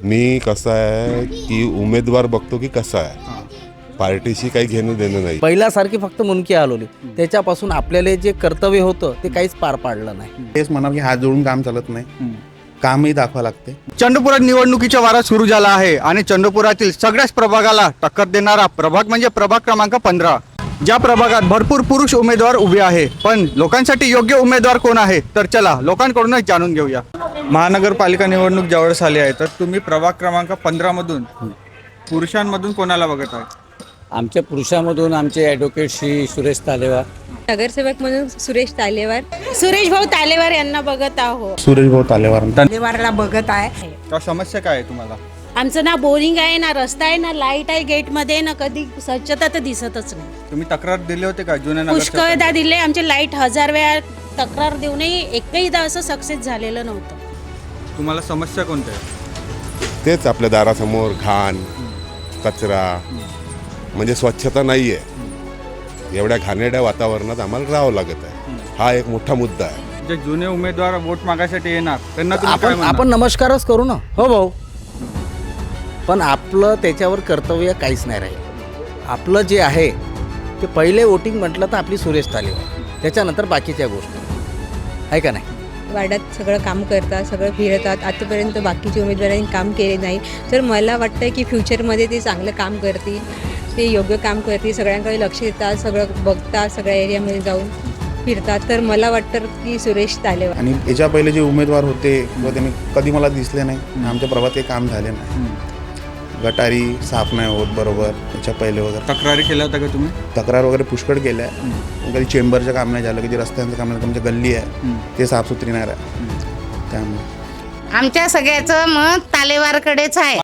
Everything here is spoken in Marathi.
मी कसं आहे की उमेदवार बघतो की कसा आहे, पार्टीशी काही घेणं देणं नाही. पहिल्यासारखी फक्त मुनकी हलवली, त्याच्यापासून आपल्याला जे कर्तव्य होतं ते काहीच पार पाडलं नाही. तेच म्हणा की हात जोडून काम चालत नाही, कामही दाखवा लागते. चंद्रपुरात निवडणुकीचा वारा सुरू झाला आहे आणि चंद्रपुरातील सगळ्याच प्रभागाला टक्कर देणारा प्रभाग म्हणजे प्रभाग क्रमांक 15. ज्या प्रभागात भरपूर पुरुष उमेदवार उभे आहे, पण लोकांसाठी योग्य उमेदवार कोण आहे तर चला लोकांकडूनच जाणून घेऊया. महानगरपालिका निवडणूक जवळ आली आहे, तर तुम्ही प्रभाग क्रमांक 15 मधून पुरुषांमधून कोणाला बघत आहे? आमच्या पुरुषामधून आमचे ॲडव्होकेट श्री सुरेश तालेवार, नगरसेवक म्हणून सुरेश भाऊ तालेवार यांना बघत आहोत. सुरेश भाऊ तालेवार. तालेवारला बघत आहे. का समस्या काय आहे तुम्हाला? आमचं ना बोरिंग आहे, ना रस्ता आहे, ना लाईट आहे गेटमध्ये, ना कधी स्वच्छता तर दिसतच नाही. तुम्ही तक्रार दिली होती का जुन्या पुष्कळदा दिले, आमचे लाईट 1000 वेळा तक्रार देऊनही एकहीदा असं सक्सेस झालेलं नव्हतं. तुम्हाला समस्या कोणत्या आहे? तेच आपल्या दारासमोर घाण, कचरा, म्हणजे स्वच्छता नाही आहे. एवढ्या घाणेरड्या वातावरणात आम्हाला राहावं लागत आहे. हा एक मोठा मुद्दा आहे. जे जुने उमेदवार वोट मागायसाठी येणार त्यांना तुम्ही काय म्हणणार? आपण नमस्कारच करू ना, हो भाऊ, पण आपलं त्याच्यावर कर्तव्य काहीच नाही राहील. आपलं जे आहे ते पहिले वोटिंग म्हटलं तर आपली सुरेश तालेवार, त्याच्यानंतर बाकीच्या गोष्टी आहे का नाही. वाड्यात सगळं काम करतात, सगळं फिरतात. आतापर्यंत बाकीच्या उमेदवारांनी काम केले नाही, तर मला वाटतं की फ्युचरमध्ये ते चांगलं काम करतील, ते योग्य काम करतील, सगळ्यांकडे लक्ष देतात, सगळं बघतात, सगळ्या एरियामध्ये जाऊन फिरतात. तर मला वाटतं की सुरेश तालेवार. आणि याच्या पहिले जे उमेदवार होते व त्यांनी कधी मला दिसले नाही. आमच्या प्रभात काही काम झाले नाही. गटारी साफ नाही होत बरोबर, याच्या पहिले वगैरे तक्रारी केल्या होत्या का तुम्ही? तक्रार वगैरे पुष्कळ केल्या. कधी चेंबरचं काम नाही झालं, कधी रस्त्यांचं काम नाही, आमच्या गल्ली आहे ते साफसुथरी नाही राहत. त्यामुळे आमच्या सगळ्याचं मत तालेवारकडेच आहे.